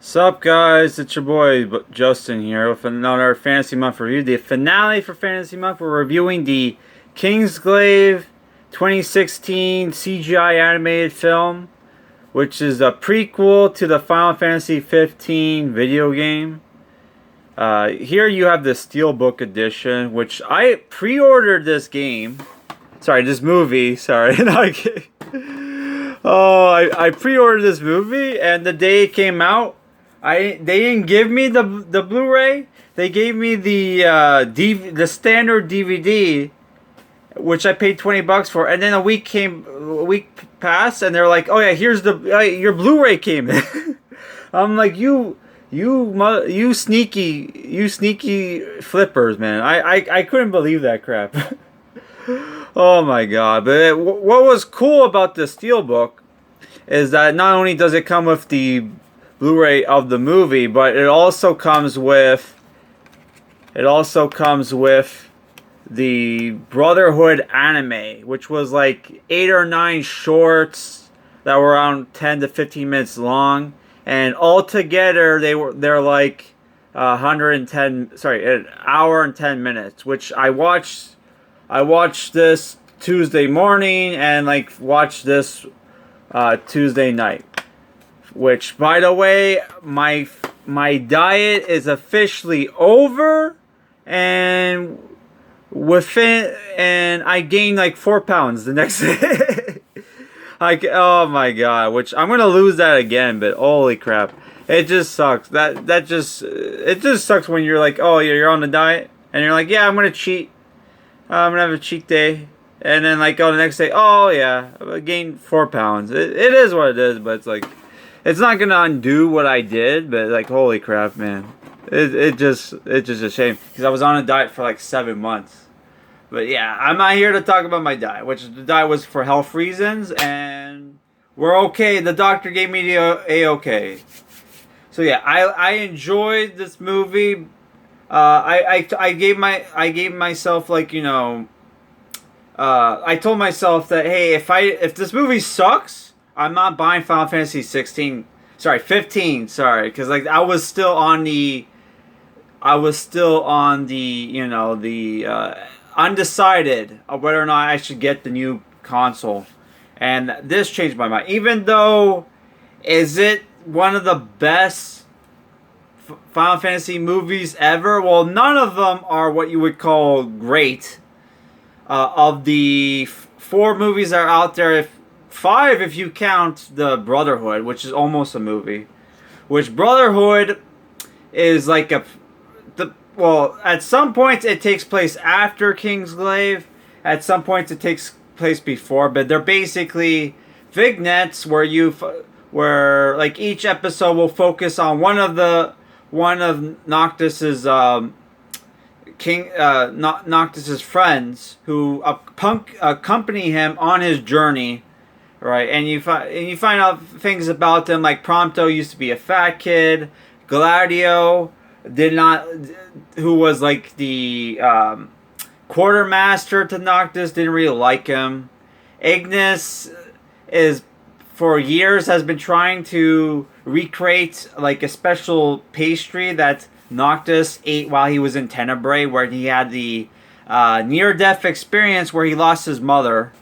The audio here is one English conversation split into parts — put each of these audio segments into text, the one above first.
Sup guys, it's your boy Justin here with another Fantasy Month review. The finale for Fantasy Month, we're reviewing the Kingsglaive 2016 CGI animated film, which is a prequel to the Final Fantasy 15 video game. Here you have the Steelbook edition, which I pre-ordered this game. Sorry, this movie. Sorry, I pre-ordered this movie, and the day it came out, they didn't give me the Blu-ray. They gave me the standard DVD, which I paid $20 for. And then a week passed, and they're like, "Oh yeah, here's your Blu-ray came in." I'm like, you sneaky flippers, man. I couldn't believe that crap. Oh my god! But what was cool about the Steelbook is that not only does it come with the Blu-ray of the movie, but it also comes with the Brotherhood anime, which was like 8 or 9 shorts that were around 10 to 15 minutes long, and altogether they're like 110, an hour and 10 minutes, which I watched this Tuesday morning and like watched this Tuesday night. Which, by the way, my diet is officially over, and I gained like 4 pounds the next day. Oh my god! Which I'm gonna lose that again, but holy crap, it just sucks. It just sucks when you're like, oh, you're on the diet, and you're like, yeah, I'm gonna cheat. I'm gonna have a cheat day, and then like, oh, the next day, oh yeah, I gained 4 pounds. It is what it is, but it's like, it's not gonna undo what I did, but like, holy crap, man, it's just a shame because I was on a diet for like 7 months. But yeah, I'm not here to talk about my diet, which the diet was for health reasons, and we're okay. The doctor gave me the A-okay. So yeah, I enjoyed this movie. I gave myself, like, you know, I told myself that, hey, if this movie sucks, I'm not buying Final Fantasy 15, because like I was still on the you know, the undecided of whether or not I should get the new console, and this changed my mind. Even though, is it one of the best Final Fantasy movies ever? Well, none of them are what you would call great. Of the 4 movies that are out there, 5 if you count the Brotherhood, which is almost a movie. Which Brotherhood is like well, at some points it takes place after Kingsglaive. At some points it takes place before, but they're basically vignettes where like each episode will focus on one of Noctis's Noctis's friends who accompany him on his journey, right? And you find out things about them, like Prompto used to be a fat kid. Gladio who was like the quartermaster to Noctis, didn't really like him. Ignis for years has been trying to recreate like a special pastry that Noctis ate while he was in Tenebrae, where he had the near-death experience where he lost his mother.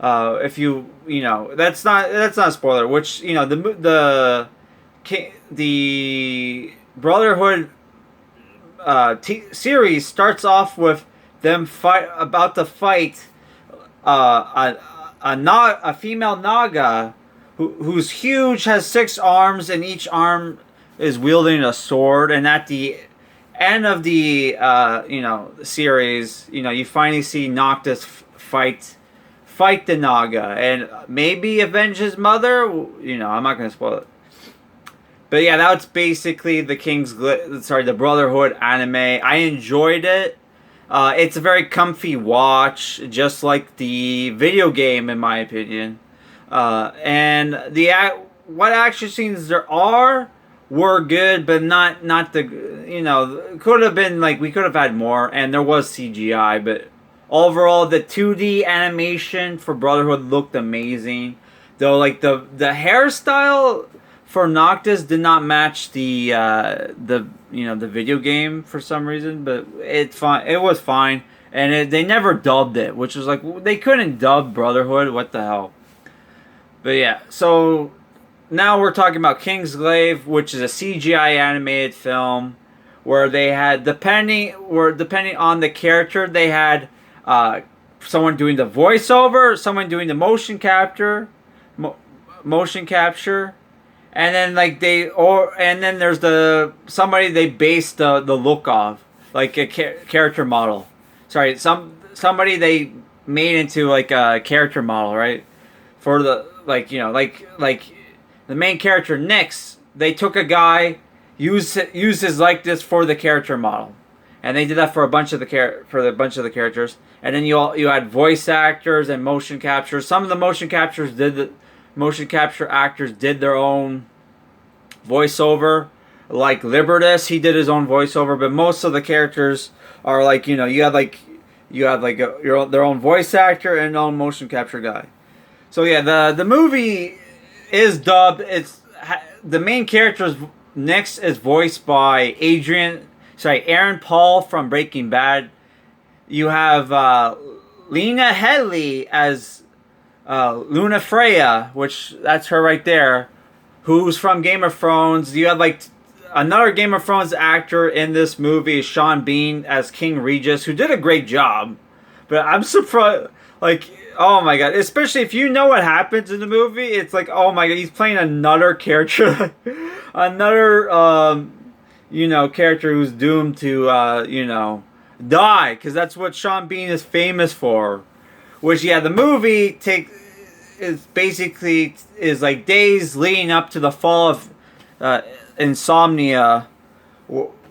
If you know, that's not a spoiler. Which, you know, the Brotherhood series starts off with them about to fight a female Naga who's huge, has 6 arms, and each arm is wielding a sword. And at the end of the series, you know, you finally see Noctis fight the Naga and maybe avenge his mother. You know, I'm not gonna spoil it. But yeah, that's basically the Brotherhood anime. I enjoyed it. It's a very comfy watch, just like the video game, in my opinion. And what action scenes there were good, but not the, you know, could have been like, we could have had more, and there was CGI, but overall the 2D animation for Brotherhood looked amazing. Though, like, the hairstyle for Noctis did not match the the video game for some reason, but it was fine, and they never dubbed it, which was like they couldn't dub Brotherhood. What the hell? But yeah, so now we're talking about Kingsglaive, which is a CGI animated film where they had depending on the character, they had someone doing the voiceover, someone doing the motion capture, and then and then there's somebody they based the look of, like a character model. Sorry, somebody they made into like a character model, right? For the like the main character Nyx, they took a guy, used his likeness for the character model, and they did that for a bunch of the characters. And then you had voice actors and motion captures. Some of the motion capture actors did their own voiceover, like Libertas, he did his own voiceover, but most of the characters are like you have their own voice actor and own motion capture guy. So yeah, the movie is dubbed. The main character Nyx is voiced by Aaron Paul from Breaking Bad. You have Lena Headey as Luna Freya, which that's her right there, who's from Game of Thrones. You have like another Game of Thrones actor in this movie, Sean Bean as King Regis, who did a great job. But I'm surprised, like, oh my god, especially if you know what happens in the movie, it's like, oh my god, he's playing another character, another character who's doomed to die, because that's what Sean Bean is famous for. Which, yeah, the movie is like days leading up to the fall of Insomnia,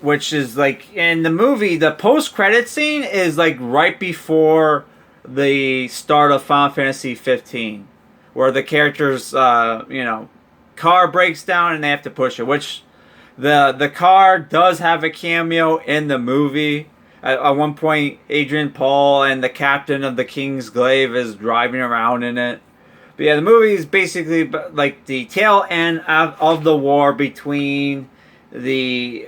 which is like in the movie, the post-credit scene is like right before the start of Final Fantasy 15, where the character's car breaks down and they have to push it, which the car does have a cameo in the movie. At one point, Adrian Paul and the captain of the Kingsglaive is driving around in it. But yeah, the movie is basically like the tail end of the war between the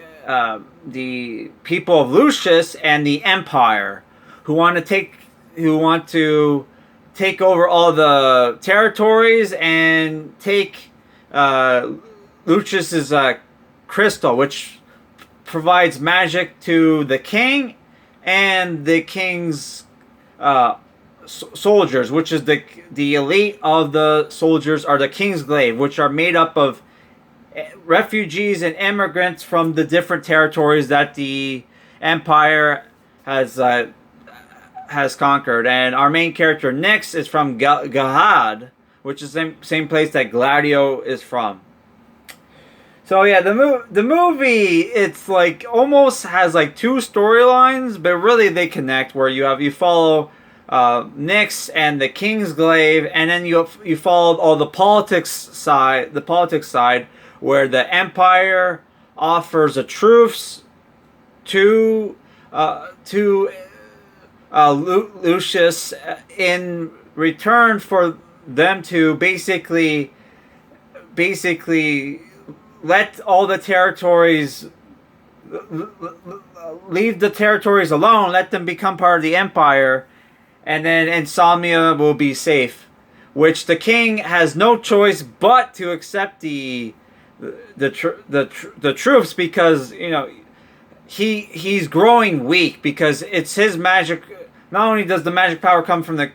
people of Lucius and the Empire, who want to take over all the territories and take Lucius's crystal, which provides magic to the king and the king's soldiers, which is the elite of the soldiers are the Kingsglaive, which are made up of refugees and immigrants from the different territories that the Empire has conquered. And our main character Nyx is from Gahad, which is the same place that Gladio is from. So yeah, the movie, it's like almost has like two storylines, but really they connect, where you follow Nyx and the Kingsglaive, and then you follow all the politics side, where the Empire offers a truce to Lucius in return for them to basically let all the territories, leave the territories alone, let them become part of the Empire, and then Insomnia will be safe. Which the king has no choice but to accept the truce, because he's growing weak, because it's his magic. Not only does the magic power come from the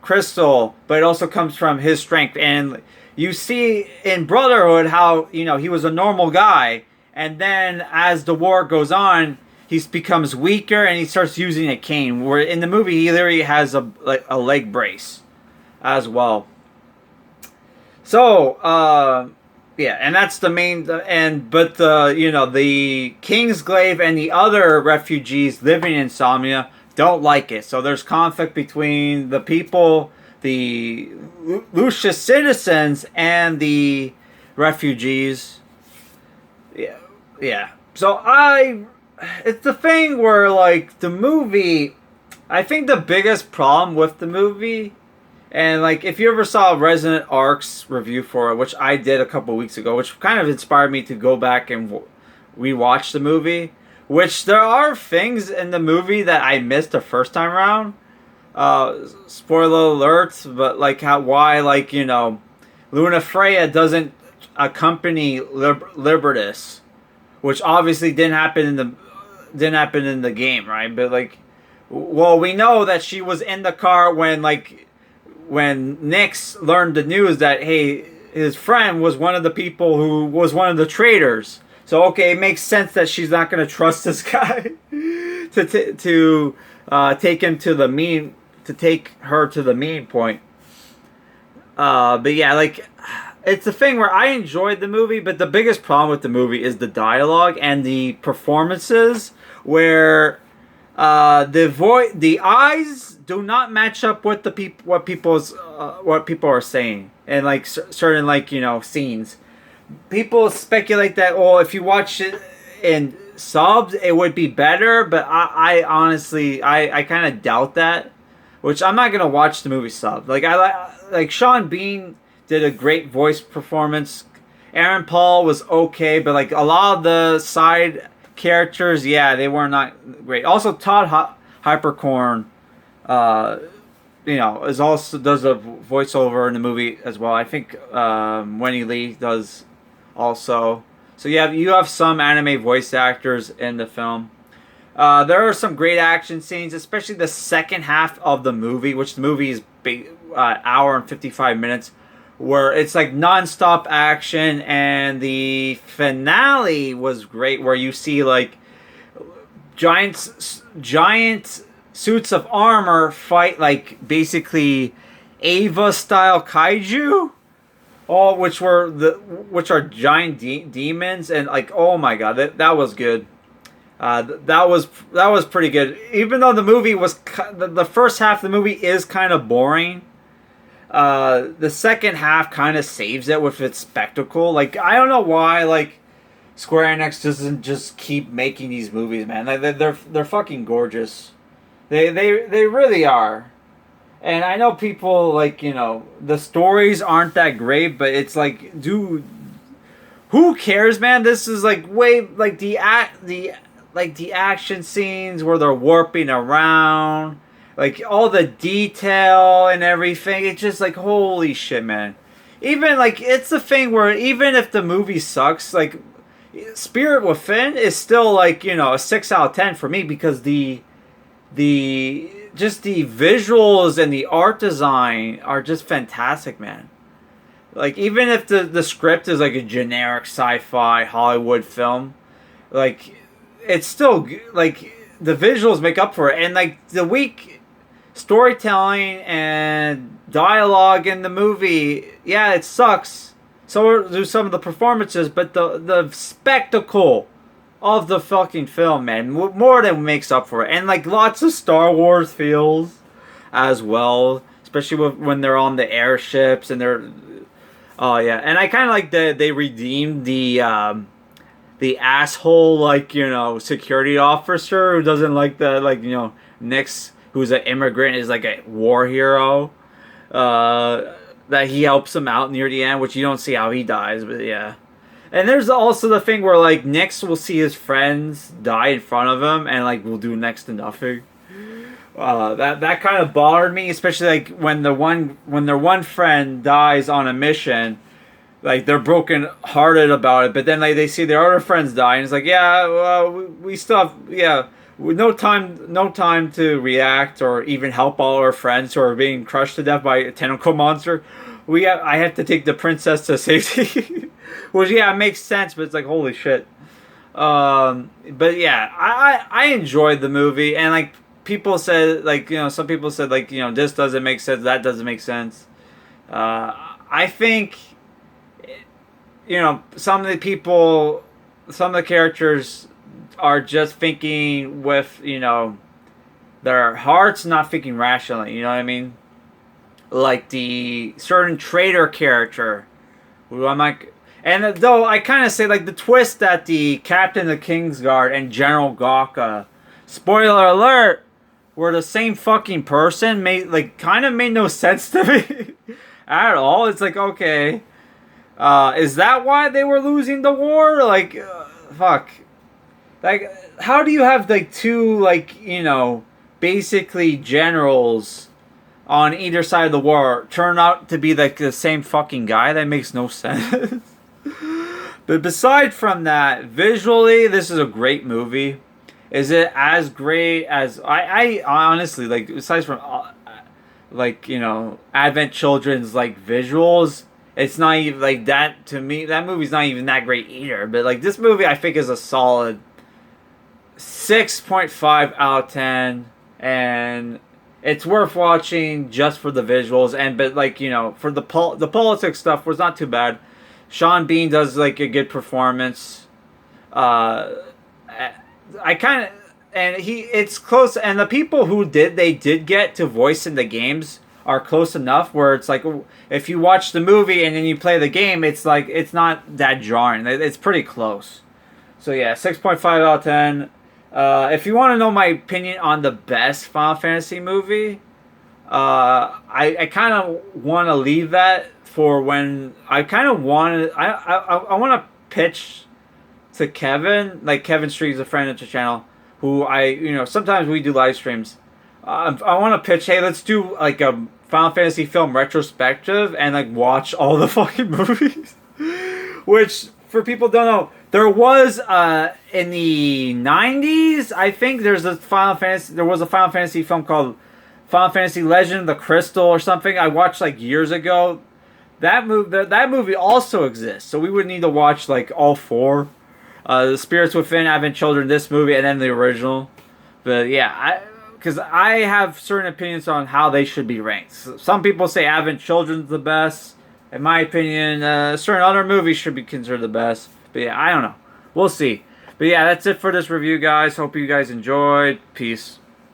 crystal, but it also comes from his strength. And you see in Brotherhood how he was a normal guy, and then as the war goes on, he becomes weaker and he starts using a cane. Where in the movie he literally has a leg brace as well. So yeah, and that's the main. But the Kingsglaive and the other refugees living in Insomnia don't like it. So there's conflict between the people, the Lucius citizens, and the refugees. Yeah. So it's the thing where, like, the movie, I think the biggest problem with the movie And like, if you ever saw Resident Ark's review for it, which I did a couple weeks ago, which kind of inspired me to go back and rewatch the movie. Which there are things in the movie that I missed the first time around. Spoiler alert, but like why Luna Freya doesn't accompany Libertas, which obviously didn't happen in the game, right? But like, well, we know that she was in the car when Nyx learned the news that, hey, his friend was one of the people who was one of the traitors. So okay, it makes sense that she's not gonna trust this guy to take him to the mean to take her to the mean point. But yeah, like, it's a thing where I enjoyed the movie, but the biggest problem with the movie is the dialogue and the performances, where the eyes do not match up with what people are saying, and like certain scenes. People speculate that, oh, if you watch it in subs, it would be better, but I honestly I kind of doubt that. Which I'm not gonna watch the movie sub. Like, Sean Bean did a great voice performance. Aaron Paul was okay, but like a lot of the side characters, yeah, they were not great. Also, Todd Hypercorn, is also does a voiceover in the movie as well. I think Wendy Lee does also. So you have some anime voice actors in the film. There are some great action scenes, especially the second half of the movie, which the movie is hour and 55 minutes, where it's like non-stop action, and the finale was great, where you see like giant suits of armor fight like basically Ava style kaiju, all which are giant demons, and like, oh my god, that was good. That was pretty good. Even though the movie was the first half of the movie is kind of boring, the second half kind of saves it with its spectacle. Like, I don't know why Square Enix doesn't just keep making these movies, man. They're fucking gorgeous. They really are. And I know people the stories aren't that great, but it's like, dude, who cares, man? This is way the action scenes where they're warping around, like all the detail and everything. It's just like, holy shit, man. Even it's the thing where even if the movie sucks, Spirit Within is still a 6 out of 10 for me, because the visuals and the art design are just fantastic, man. Like, even if the script is like a generic sci-fi Hollywood film, it's still the visuals make up for it, and the weak storytelling and dialogue in the movie, yeah, it sucks. So do some of the performances, but the spectacle of the fucking film, man, more than makes up for it. And lots of Star Wars feels as well, especially when they're on the airships and they're, oh yeah, and I kind of like that they redeemed the asshole security officer who doesn't like the Nyx, who's an immigrant, is like a war hero, that he helps him out near the end, which you don't see how he dies, but yeah. And there's also the thing where Nyx will see his friends die in front of him and will do next to nothing. That kind of bothered me, especially when their one friend dies on a mission. They're broken hearted about it, but then they see their other friends die, and it's yeah, well, we still have, yeah, no time to react or even help all our friends who are being crushed to death by a tentacle monster. I have to take the princess to safety. Which, yeah, it makes sense, but it's holy shit. But yeah, I enjoyed the movie, and people said some people said this doesn't make sense, that doesn't make sense. I think some of the characters are just thinking with their hearts, not thinking rationally. You know what I mean? Like the certain traitor character, who I'm and though I kind of say the twist that the captain of Kingsguard and General Gawka, spoiler alert, were the same fucking person made like kind of made no sense to me at all. It's like, okay, is that why they were losing the war? Like, fuck. Like, how do you have like two like, you know, basically generals on either side of the war turn out to be like the same fucking guy? That makes no sense. But beside from that, visually, this is a great movie. Is it as great as I honestly like? Besides from like, you know, Advent Children's like visuals, it's not even like that to me. That movie's not even that great either. But like this movie, I think is a solid 6.5 out of 10, and it's worth watching just for the visuals. And but like, you know, for the politics stuff was not too bad. Sean Bean does like a good performance. I kind of, and it's close, and the people who did get to voice in the games are close enough where it's like, if you watch the movie and then you play the game, it's like it's not that jarring. It's pretty close. So yeah, 6.5 out of 10. If you want to know my opinion on the best Final Fantasy movie, I kind of want to leave that for when I kind of want I want to pitch to Kevin, like Kevin Street's a friend of the channel, who you know, sometimes we do live streams. I want to pitch, hey, let's do like a Final Fantasy film retrospective and like watch all the fucking movies. Which, for people who don't know, there was in the 90s, I think there was a Final Fantasy film called Final Fantasy Legend of the Crystal or something. I watched like years ago. That movie also exists, so we would need to watch like all four. The Spirits Within, Advent Children, this movie, and then the original. But yeah, because I have certain opinions on how they should be ranked. Some people say Advent Children's the best. In my opinion, certain other movies should be considered the best. But yeah, I don't know. We'll see. But yeah, that's it for this review, guys. Hope you guys enjoyed. Peace.